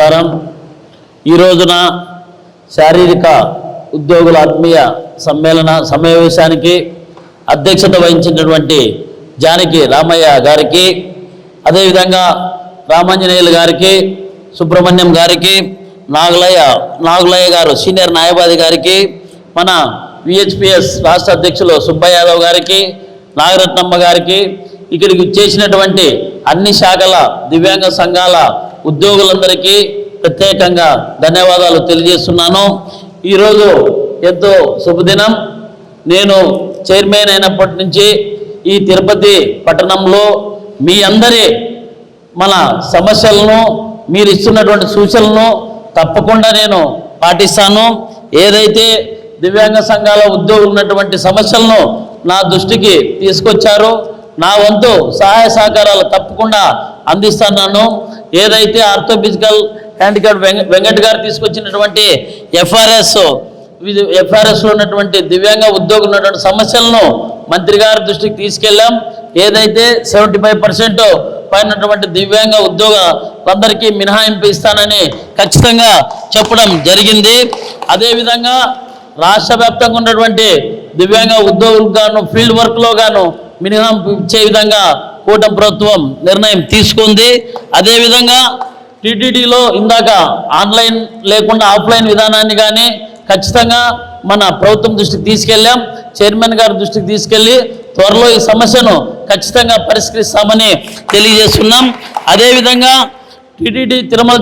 నమస్కారం. ఈ రోజున శారీరక ఉద్యోగుల ఆత్మీయ సమావేశానికి అధ్యక్షత వహించినటువంటి జానకి రామయ్య గారికి, అదేవిధంగా రామాంజనేయులు గారికి, సుబ్రహ్మణ్యం గారికి, నాగులయ్య గారు సీనియర్ న్యాయవాది గారికి, మన విహెచ్పిఎస్ రాష్ట్ర అధ్యక్షులు సుబ్బయ్య యాదవ్ గారికి, నాగరత్నమ్మ గారికి, ఇక్కడికి చేసినటువంటి అన్ని శాఖల దివ్యాంగ సంఘాల ఉద్యోగులందరికీ ప్రత్యేకంగా ధన్యవాదాలు తెలియజేస్తున్నాను. ఈరోజు ఎంతో శుభదినం. నేను చైర్మన్ అయినప్పటి నుంచి ఈ తిరుపతి పట్టణంలో మీ అందరి మన సమస్యలను, మీరు ఇస్తున్నటువంటి సూచనలను తప్పకుండా నేను పాటిస్తాను. ఏదైతే దివ్యాంగ సంఘాల ఉద్యోగులు ఉన్నటువంటి సమస్యలను నా దృష్టికి తీసుకొచ్చారో నా వంతు సహాయ సహకారాలు తప్పకుండా అందిస్తున్నాను. ఏదైతే ఆర్థోఫిజికల్ హ్యాండిక్యాప్ వెంకట్ గారు తీసుకొచ్చినటువంటి ఎఫ్ఆర్ఎస్లో ఉన్నటువంటి దివ్యాంగ ఉద్యోగులు ఉన్నటువంటి సమస్యలను మంత్రి గారి దృష్టికి తీసుకెళ్ళాం. ఏదైతే 75% పైనటువంటి దివ్యాంగ ఉద్యోగులందరికీ మినహాయింపు ఇస్తానని ఖచ్చితంగా చెప్పడం జరిగింది. అదేవిధంగా రాష్ట్ర వ్యాప్తంగా ఉన్నటువంటి దివ్యాంగ ఉద్యోగులకు గాను ఫీల్డ్ వర్క్లో గాను మినహాయింపు ఇచ్చే విధంగా కూటమి ప్రభుత్వం నిర్ణయం తీసుకుంది. అదేవిధంగా టీటీడీలో ఇందాక ఆన్లైన్ లేకుండా ఆఫ్లైన్ విధానాన్ని కానీ ఖచ్చితంగా మన ప్రభుత్వం దృష్టికి తీసుకెళ్ళాం. చైర్మన్ గారి దృష్టికి తీసుకెళ్ళి త్వరలో ఈ సమస్యను ఖచ్చితంగా పరిష్కరిస్తామని తెలియజేస్తున్నాం. అదేవిధంగా టీటీడీ తిరుమల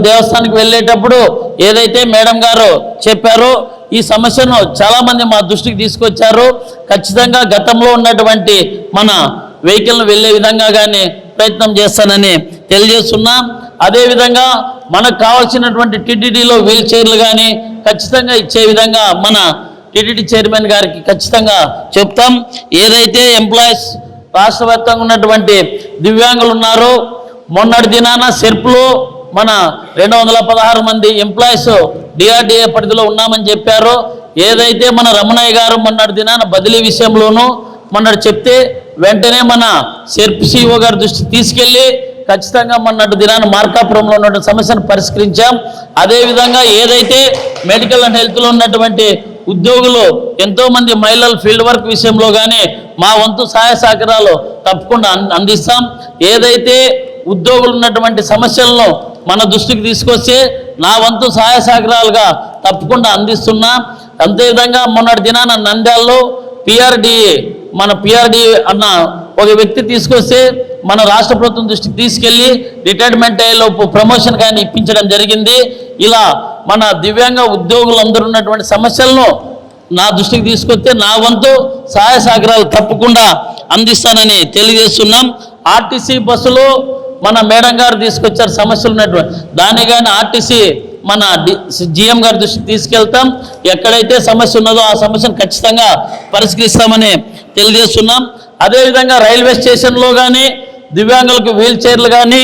దేవస్థానానికి వెళ్ళేటప్పుడు ఏదైతే మేడం గారు చెప్పారో ఈ సమస్యను చాలామంది మా దృష్టికి తీసుకొచ్చారు. ఖచ్చితంగా గతంలో ఉన్నటువంటి మన వెహికల్ను వెళ్ళే విధంగా కానీ ప్రయత్నం చేస్తానని తెలియజేస్తున్నాం. అదేవిధంగా మనకు కావాల్సినటువంటి టీటీడీలో వీల్ చైర్లు కానీ ఖచ్చితంగా ఇచ్చే విధంగా మన టీటీడీ చైర్మన్ గారికి ఖచ్చితంగా చెప్తాం. ఏదైతే ఎంప్లాయీస్ రాష్ట్ర వ్యాప్తంగా ఉన్నటువంటి దివ్యాంగులు ఉన్నారో మొన్నటి దినాన సెర్ప్లో మన 216 మంది ఎంప్లాయీస్ డిఆర్డిఏ పరిధిలో ఉన్నామని చెప్పారు. ఏదైతే మన రమణయ్య గారు మొన్నటి దినాన బదిలీ విషయంలోనూ మొన్నటి చెప్తే వెంటనే మన సెర్ప్ సిఓ గారి దృష్టికి తీసుకెళ్ళి ఖచ్చితంగా మొన్నటి దినాన మార్కాపురంలో ఉన్న సమస్యను పరిష్కరించాం. అదేవిధంగా ఏదైతే మెడికల్ అండ్ హెల్త్లో ఉన్నటువంటి ఉద్యోగులు ఎంతోమంది మహిళలు ఫీల్డ్ వర్క్ విషయంలో కానీ మా వంతు సహాయ సహకారాలు తప్పకుండా అందిస్తాం. ఏదైతే ఉద్యోగులు ఉన్నటువంటి సమస్యలను మన దృష్టికి తీసుకొస్తే నా వంతు సహాయ సహకారాలుగా తప్పకుండా అందిస్తున్నా. అంతేవిధంగా మొన్నటి దినాన నంద్యాలలో మన పిఆర్డిఏ అన్న ఒక వ్యక్తి తీసుకొస్తే మన రాష్ట్ర ప్రభుత్వం దృష్టికి తీసుకెళ్ళి రిటైర్మెంట్ అయ్యేలోపు ప్రమోషన్ కానీ ఇప్పించడం జరిగింది. ఇలా మన దివ్యాంగ ఉద్యోగులందరూ ఉన్నటువంటి సమస్యలను నా దృష్టికి తీసుకొస్తే నా వంతు సహాయ సహకారాలు తప్పకుండా అందిస్తానని తెలియజేస్తున్నాం. ఆర్టీసీ బస్సులో మన మేడం గారు తీసుకొచ్చారు సమస్యలు ఉన్నటువంటి దాన్ని కానీ ఆర్టీసీ మన జిఎం గారి దృష్టికి తీసుకెళ్తాం. ఎక్కడైతే సమస్య ఉన్నదో ఆ సమస్యను ఖచ్చితంగా పరిష్కరిస్తామని తెలియజేస్తున్నాం. అదేవిధంగా రైల్వే స్టేషన్లో కానీ దివ్యాంగులకు వీల్ చైర్లు కానీ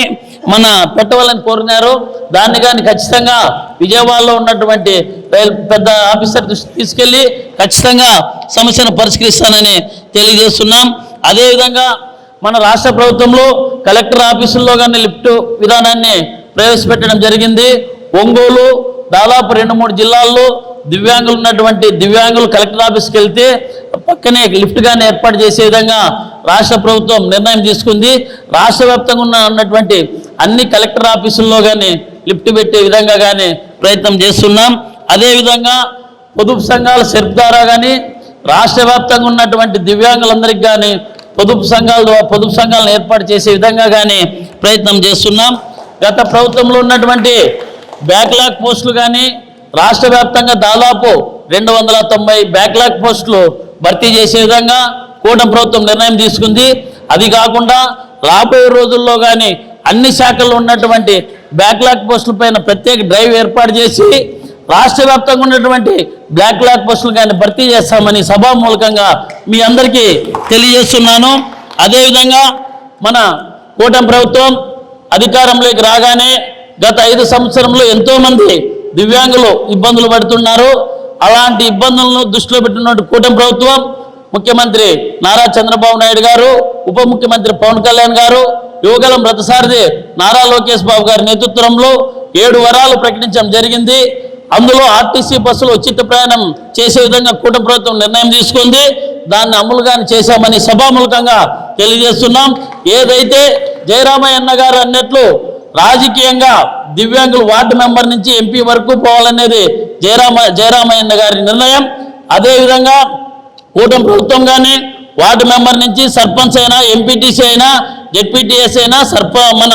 మన పెట్టవాలని కోరినారు. దాన్ని కానీ ఖచ్చితంగా విజయవాడలో ఉన్నటువంటి పెద్ద ఆఫీసర్ దృష్టికి తీసుకెళ్ళి ఖచ్చితంగా సమస్యను పరిష్కరిస్తానని తెలియజేస్తున్నాం. అదేవిధంగా మన రాష్ట్ర ప్రభుత్వంలో కలెక్టర్ ఆఫీసుల్లో కానీ లిఫ్ట్ విధానాన్ని ప్రవేశపెట్టడం జరిగింది. ఒంగోలు దాదాపు 2-3 జిల్లాల్లో దివ్యాంగులు ఉన్నటువంటి దివ్యాంగులు కలెక్టర్ ఆఫీస్కి వెళ్తే పక్కనే లిఫ్ట్ కానీ ఏర్పాటు చేసే విధంగా రాష్ట్ర ప్రభుత్వం నిర్ణయం తీసుకుంది. రాష్ట్ర వ్యాప్తంగా ఉన్నటువంటి అన్ని కలెక్టర్ ఆఫీసుల్లో కానీ లిఫ్ట్ పెట్టే విధంగా కానీ ప్రయత్నం చేస్తున్నాం. అదేవిధంగా పొదుపు సంఘాల సెర్ప్ ద్వారా కానీ రాష్ట్ర వ్యాప్తంగా ఉన్నటువంటి దివ్యాంగులందరికీ కానీ పొదుపు సంఘాలను ఏర్పాటు చేసే విధంగా కానీ ప్రయత్నం చేస్తున్నాం. గత ప్రభుత్వంలో ఉన్నటువంటి బ్యాక్లాగ్ పోస్టులు కానీ రాష్ట్ర వ్యాప్తంగా దాదాపు 290 బ్యాక్లాగ్ పోస్టులు భర్తీ చేసే విధంగా కూటమి ప్రభుత్వం నిర్ణయం తీసుకుంది. అది కాకుండా రాబోయే రోజుల్లో కానీ అన్ని శాఖల్లో ఉన్నటువంటి బ్యాక్లాగ్ పోస్టుల పైన ప్రత్యేక డ్రైవ్ ఏర్పాటు చేసి రాష్ట్ర వ్యాప్తంగా ఉన్నటువంటి బ్యాక్లాగ్ పోస్టులు కానీ భర్తీ చేస్తామని సభామూలకంగా మీ అందరికీ తెలియజేస్తున్నాను. అదేవిధంగా మన కూటమి ప్రభుత్వం అధికారంలోకి రాగానే గత 5 సంవత్సరంలో ఎంతోమంది దివ్యాంగులు ఇబ్బందులు పడుతున్నారు. అలాంటి ఇబ్బందులను దృష్టిలో పెట్టినటువంటి కూటమి ప్రభుత్వం ముఖ్యమంత్రి నారా చంద్రబాబు నాయుడు గారు, ఉప ముఖ్యమంత్రి పవన్ కళ్యాణ్ గారు, యువగలం రథసారథి నారా లోకేష్ బాబు గారి నేతృత్వంలో 7 వరాలు ప్రకటించడం జరిగింది. అందులో ఆర్టీసీ బస్సులు ఉచిత ప్రయాణం చేసే విధంగా కూటమి ప్రభుత్వం నిర్ణయం తీసుకుంది. దాన్ని అమలుగానే చేశామని సభాముఖంగా తెలియజేస్తున్నాం. ఏదైతే జయరామయ్య గారు అన్నట్లు రాజకీయంగా దివ్యాంగులు వార్డు మెంబర్ నుంచి ఎంపీ వరకు పోవాలనేది జయరామయ్య గారి నిర్ణయం. అదేవిధంగా కూటమి ప్రభుత్వం కానీ వార్డు మెంబర్ నుంచి సర్పంచ్ అయినా, ఎంపీటీసీ అయినా, జెడ్పీటీఎస్ అయినా, మన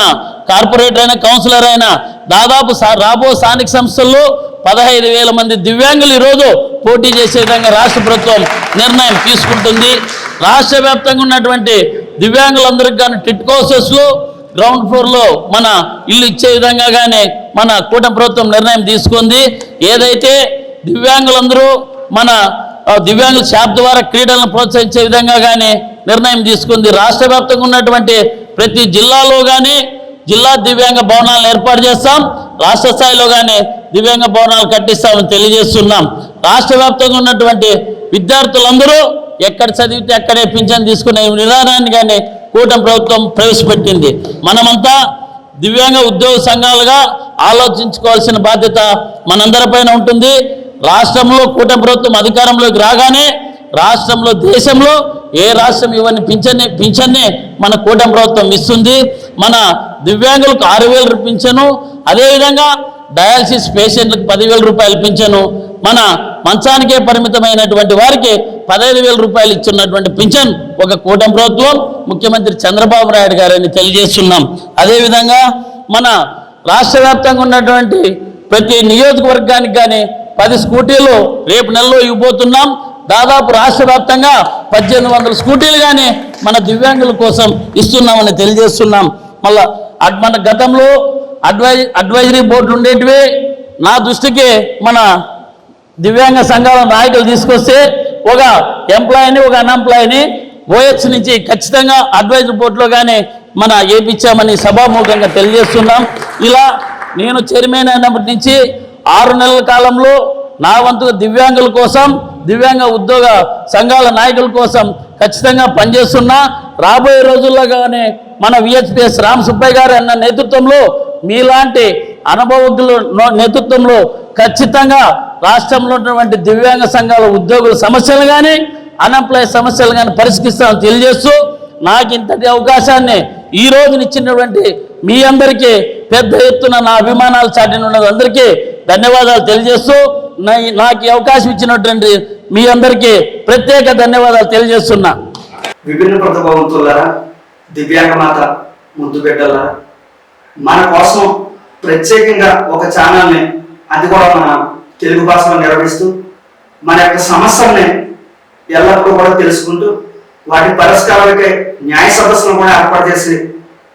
కార్పొరేటర్ అయినా, కౌన్సిలర్ అయినా దాదాపు రాబో స్థానిక సంస్థల్లో 15,000 మంది దివ్యాంగులు ఈరోజు పోటీ చేసే విధంగా రాష్ట్ర ప్రభుత్వం నిర్ణయం తీసుకుంటుంది. రాష్ట్ర వ్యాప్తంగా ఉన్నటువంటి దివ్యాంగులందరికీ కానీ టిట్ హౌసెస్లో గ్రౌండ్ ఫ్లోర్లో మన ఇల్లు ఇచ్చే విధంగా కానీ మన కూటమి ప్రభుత్వం నిర్ణయం తీసుకుంది. ఏదైతే దివ్యాంగులందరూ మన దివ్యాంగుల షాప్ ద్వారా క్రీడలను ప్రోత్సహించే విధంగా కానీ నిర్ణయం తీసుకుంది. రాష్ట్ర వ్యాప్తంగా ఉన్నటువంటి ప్రతి జిల్లాలో కానీ జిల్లా దివ్యాంగ భవనాలను ఏర్పాటు చేస్తాం. రాష్ట్ర స్థాయిలో కానీ దివ్యాంగ భవనాలు కట్టిస్తామని తెలియజేస్తున్నాం. రాష్ట్ర వ్యాప్తంగా ఉన్నటువంటి విద్యార్థులందరూ ఎక్కడ చదివితే అక్కడే పింఛన్ తీసుకునే విధానాన్ని కానీ కూటమి ప్రభుత్వం ప్రవేశపెట్టింది. మనమంతా దివ్యాంగ ఉద్యోగ సంఘాలుగా ఆలోచించుకోవాల్సిన బాధ్యత మనందరిపైన ఉంటుంది. రాష్ట్రంలో కూటమి ప్రభుత్వం అధికారంలోకి రాగానే రాష్ట్రంలో దేశంలో ఏ రాష్ట్రం ఇవన్నీ పింఛన్ని మన కూటమి ప్రభుత్వం ఇస్తుంది. మన దివ్యాంగులకు 6,000 పింఛను, అదేవిధంగా డయాలసిస్ పేషెంట్లకు 10,000 రూపాయలు పింఛను, మన మంచానికే పరిమితమైనటువంటి వారికి 15,000 రూపాయలు ఇస్తున్నటువంటి పింఛన్ ఒక కూటమి ప్రభుత్వం ముఖ్యమంత్రి చంద్రబాబు నాయుడు గారని తెలియజేస్తున్నాం. అదేవిధంగా మన రాష్ట్ర వ్యాప్తంగా ఉన్నటువంటి ప్రతి నియోజకవర్గానికి కానీ 10 స్కూటీలు రేపు నెలలో ఇవ్వబోతున్నాం. దాదాపు రాష్ట్ర వ్యాప్తంగా 1,800 స్కూటీలు కానీ మన దివ్యాంగుల కోసం ఇస్తున్నామని తెలియజేస్తున్నాం. మళ్ళా మన గతంలో అడ్వైజరీ బోర్డులు ఉండేటివి. నా దృష్టికి మన దివ్యాంగ సంఘాల నాయకులు తీసుకొస్తే ఒక ఎంప్లాయీని, ఒక అన్ఎంప్లాయీని ఓహెచ్ నుంచి ఖచ్చితంగా అడ్వైజరీ బోర్డులో కానీ మన ఏపించామని సభాముఖంగా తెలియజేస్తున్నాం. ఇలా నేను చైర్మన్ అయినప్పటి నుంచి 6 నెలల కాలంలో నా వంతుగా దివ్యాంగుల కోసం, దివ్యాంగ ఉద్యోగ సంఘాల నాయకుల కోసం ఖచ్చితంగా పనిచేస్తున్నా. రాబోయే రోజుల్లో కానీ మన విహెచ్పిఎస్ రామ్ సుబ్బయ్య గారు అన్న నేతృత్వంలో, మీలాంటి అనుభవజ్ఞుల నేతృత్వంలో ఖచ్చితంగా రాష్ట్రంలో ఉన్నటువంటి దివ్యాంగ సంఘాల ఉద్యోగుల సమస్యలు కానీ, అన్ఎంప్లాయ్ సమస్యలు కానీ పరిష్కరిస్తామని తెలియజేస్తూ, నాకు ఇంతటి అవకాశాన్ని ఈ రోజునిచ్చినటువంటి మీ అందరికీ పెద్ద ఎత్తున నా అభిమానాలు చాటిన అందరికీ ధన్యవాదాలు తెలియజేస్తూ, నాకు ఈ అవకాశం ఇచ్చినటువంటి మీ అందరికీ ప్రత్యేక ధన్యవాదాలు తెలియజేస్తున్నా. విభిన్న ప్రతిభావంతులారా, దివ్యాంగ మాత ముద్దు బిడ్డలారా, మన కోసం ప్రత్యేకంగా ఒక ఛానల్ని, అది కూడా మన తెలుగు భాషలో నిర్వహిస్తూ మన యొక్క సమస్యల్ని ఎల్లప్పుడూ కూడా తెలుసుకుంటూ వాటి పరిష్కారాలకే న్యాయ సదస్సులను కూడా ఏర్పాటు చేసి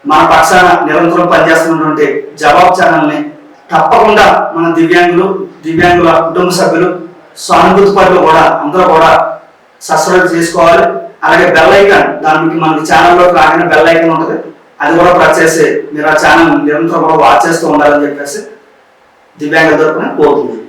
మన పక్షాన నిరంతరం పనిచేస్తున్నటువంటి జవాబు ఛానల్ని తప్పకుండా మన దివ్యాంగుల కుటుంబ సభ్యులు, సానుభూతి పరులు కూడా అందరూ కూడా సబ్స్క్రైబ్ చేసుకోవాలి. అలాగే బెల్ ఐకాన్, దానికి మనకి ఛానల్లోకి రాగానే బెల్ ఐకాన్ ఉంటుంది, అది కూడా ప్రెస్ చేసి మీరు ఆ ఛానల్ నిరంతరం కూడా వాచ్ చేస్తూ ఉండాలని చెప్పేసి దివ్యాంగ తరపున కోరుతున్నాను.